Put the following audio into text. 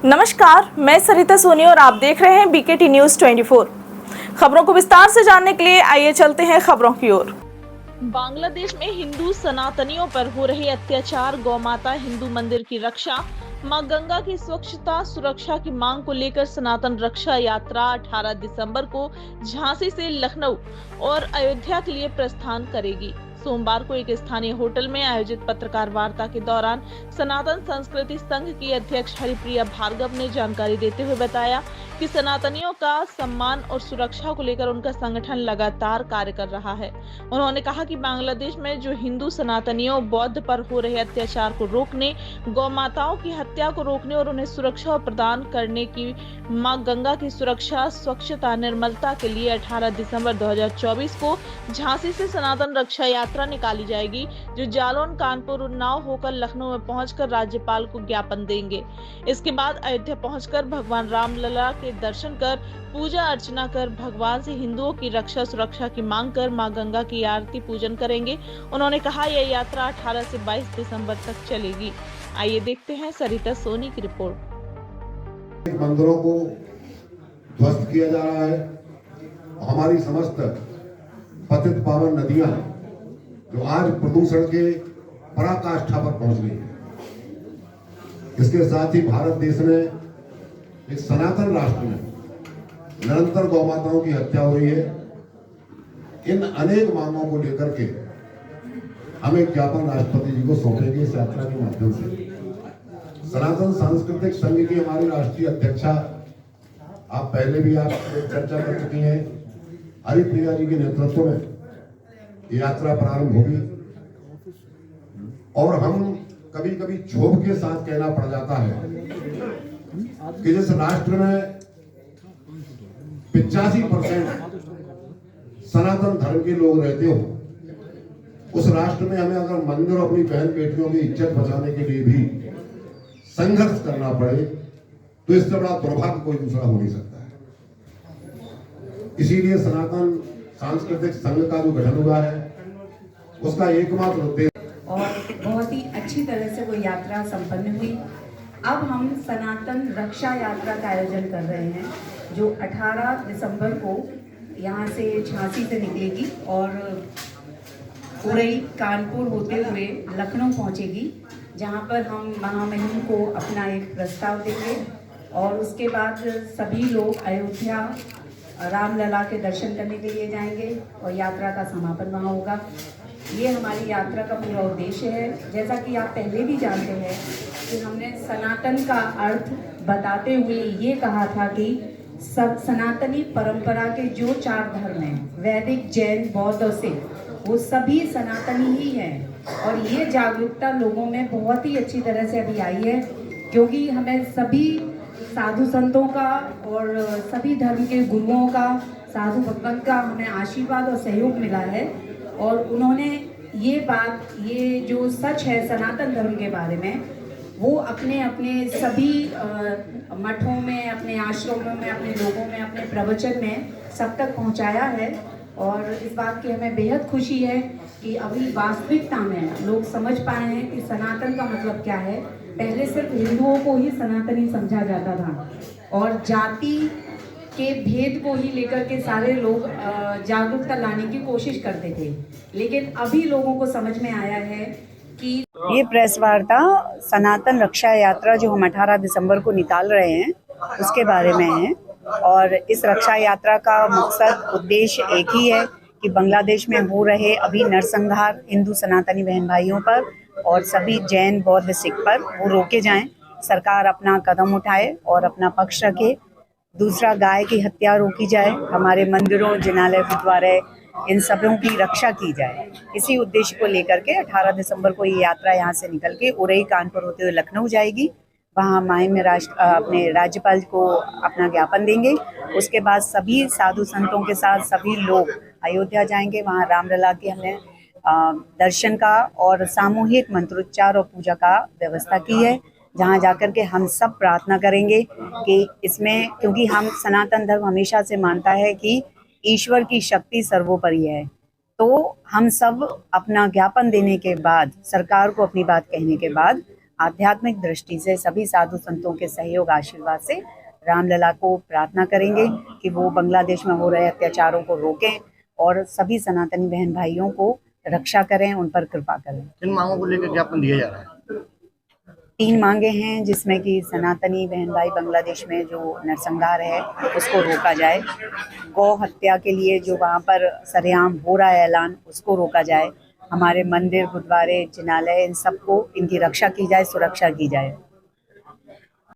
नमस्कार, मैं सरिता सोनी और आप देख रहे हैं बीकेटी न्यूज 24। खबरों को विस्तार से जानने के लिए आइए चलते हैं खबरों की ओर। बांग्लादेश में हिंदू सनातनियों पर हो रहे अत्याचार, गौमाता, हिंदू मंदिर की रक्षा, मां गंगा की स्वच्छता सुरक्षा की मांग को लेकर सनातन रक्षा यात्रा 18 दिसंबर को झांसी से लखनऊ और अयोध्या के लिए प्रस्थान करेगी। सोमवार को एक स्थानीय होटल में आयोजित पत्रकार वार्ता के दौरान सनातन संस्कृति संघ की अध्यक्ष हरिप्रिया भार्गव ने जानकारी देते हुए बताया कि सनातनियों का सम्मान और सुरक्षा को लेकर उनका संगठन लगातार कार्य कर रहा है। उन्होंने कहा कि बांग्लादेश में जो हिंदू सनातनियों बौद्ध पर हो रहे अत्याचार को रोकने, गौ माताओं की हत्या को रोकने और उन्हें सुरक्षा प्रदान करने की मां गंगा की सुरक्षा, स्वच्छता, निर्मलता के लिए 18 दिसंबर 2024 को झांसी से सनातन रक्षा यात्रा निकाली जाएगी, जो जालौन, कानपुर, उन्नाव होकर लखनऊ में पहुंचकर राज्यपाल को ज्ञापन देंगे। इसके बाद अयोध्या पहुंचकर भगवान रामलला के दर्शन कर पूजा अर्चना कर भगवान से हिंदुओं की रक्षा सुरक्षा की मांग कर मां गंगा की आरती पूजन करेंगे। उन्होंने कहा यह यात्रा 18 से 22 दिसंबर तक चलेगी। आइए देखते हैं सरिता सोनी की रिपोर्ट। मंदिरों को ध्वस्त किया जा रहा है। हमारी समस्त पतित पावन नदियां जो आज प्रदूषण के पराकाष्ठा पर पहुंच गई है। इसके साथ ही भारत देश में एक सनातन राष्ट्र में निरंतर गौ माताओं की हत्या हो रही है। इन अनेक मांगों को लेकर के हम एक ज्ञापन राष्ट्रपति जी को सौंपेंगे इस यात्रा के माध्यम से। सनातन सांस्कृतिक संघ की हमारी राष्ट्रीय अध्यक्षा आप पहले भी आप चर्चा कर चुकी हैं, हरिप्रिया जी के नेतृत्व में यात्रा प्रारंभ होगी। और हम कभी कभी क्षोभ के साथ कहना पड़ जाता है कि जिस राष्ट्र में 85% सनातन धर्म के लोग रहते हो, उस राष्ट्र में हमें अगर मंदिर और अपनी बहन बेटियों की इज्जत बचाने के लिए भी संघर्ष करना पड़े तो इससे बड़ा दुर्भाग्य कोई दूसरा हो नहीं सकता है। इसीलिए सनातन सांस्कृतिक संघ का जो गठन हुआ है उसका एकमात्र उद्देश्य और बहुत ही अच्छी तरह से वो यात्रा संपन्न हुई। अब हम सनातन रक्षा यात्रा का आयोजन कर रहे हैं जो 18 दिसंबर को यहाँ से झांसी से निकलेगी और उरई, कानपुर होते हुए लखनऊ पहुँचेगी, जहाँ पर हम महामहिम को अपना एक प्रस्ताव देंगे और उसके बाद सभी लोग अयोध्या रामलला के दर्शन करने के लिए जाएंगे और यात्रा का समापन वहाँ होगा। ये हमारी यात्रा का पूरा उद्देश्य है। जैसा कि आप पहले भी जानते हैं कि हमने सनातन का अर्थ बताते हुए ये कहा था कि सब सनातनी परंपरा के जो 4 धर्म हैं, वैदिक, जैन, बौद्ध और सिख, वो सभी सनातनी ही हैं। और ये जागरूकता लोगों में बहुत ही अच्छी तरह से अभी आई है, क्योंकि हमें सभी साधु संतों का और सभी धर्म के गुरुओं का, साधु भगवंत का हमें आशीर्वाद और सहयोग मिला है। और उन्होंने ये बात, ये जो सच है सनातन धर्म के बारे में, वो अपने अपने सभी मठों में, अपने आश्रमों में, अपने लोगों में, अपने प्रवचन में सब तक पहुंचाया है। और इस बात की हमें बेहद खुशी है कि अभी वास्तविकता में लोग समझ पाए हैं कि सनातन का मतलब क्या है। पहले सिर्फ हिंदुओं को ही सनातनी समझा जाता था और जाति के भेद को ही लेकर के सारे लोग जागरूकता लाने की कोशिश करते थे, लेकिन अभी लोगों को समझ में आया है कि ये प्रेस वार्ता सनातन रक्षा यात्रा जो हम 18 दिसंबर को निकाल रहे हैं उसके बारे में है। और इस रक्षा यात्रा का मकसद, उद्देश्य एक ही है कि बांग्लादेश में हो रहे अभी नरसंहार हिंदू सनातनी बहन भाइयों पर और सभी जैन, बौद्ध, सिख पर वो रोके जाएं। सरकार अपना कदम उठाए और अपना पक्ष रखे। दूसरा, गाय की हत्या रोकी जाए, हमारे मंदिरों, जिनालय, गुरुद्वारे, इन सबों की रक्षा की जाए। इसी उद्देश्य को लेकर के 18 दिसंबर को ये यात्रा यहाँ से निकल के उरई, कानपुर होते हुए लखनऊ जाएगी। वहाँ माहिम में अपने राज्यपाल को अपना ज्ञापन देंगे। उसके बाद सभी साधु संतों के साथ सभी लोग अयोध्या जाएंगे। वहाँ रामलला के हमने दर्शन का और सामूहिक मंत्रोच्चार और पूजा का व्यवस्था की है, जहाँ जाकर के हम सब प्रार्थना करेंगे कि इसमें, क्योंकि हम सनातन धर्म हमेशा से मानता है कि ईश्वर की शक्ति सर्वोपरि है, तो हम सब अपना ज्ञापन देने के बाद, सरकार को अपनी बात कहने के बाद आध्यात्मिक दृष्टि से सभी साधु संतों के सहयोग आशीर्वाद से रामलला को प्रार्थना करेंगे कि वो बांग्लादेश में हो रहे अत्याचारों को रोकें और सभी सनातनी बहन भाइयों को रक्षा करें, उन पर कृपा करें। किन मांगों को लेकर ज्ञापन दिया जा रहा है? 3 मांगे हैं, जिसमें कि सनातनी बहन भाई बांग्लादेश में जो नरसंहार है उसको रोका जाए, गौ हत्या के लिए जो वहाँ पर सरेआम हो रहा है ऐलान उसको रोका जाए, हमारे मंदिर गुरुद्वारे जिनालय इन सबको इनकी रक्षा की जाए, सुरक्षा की जाए।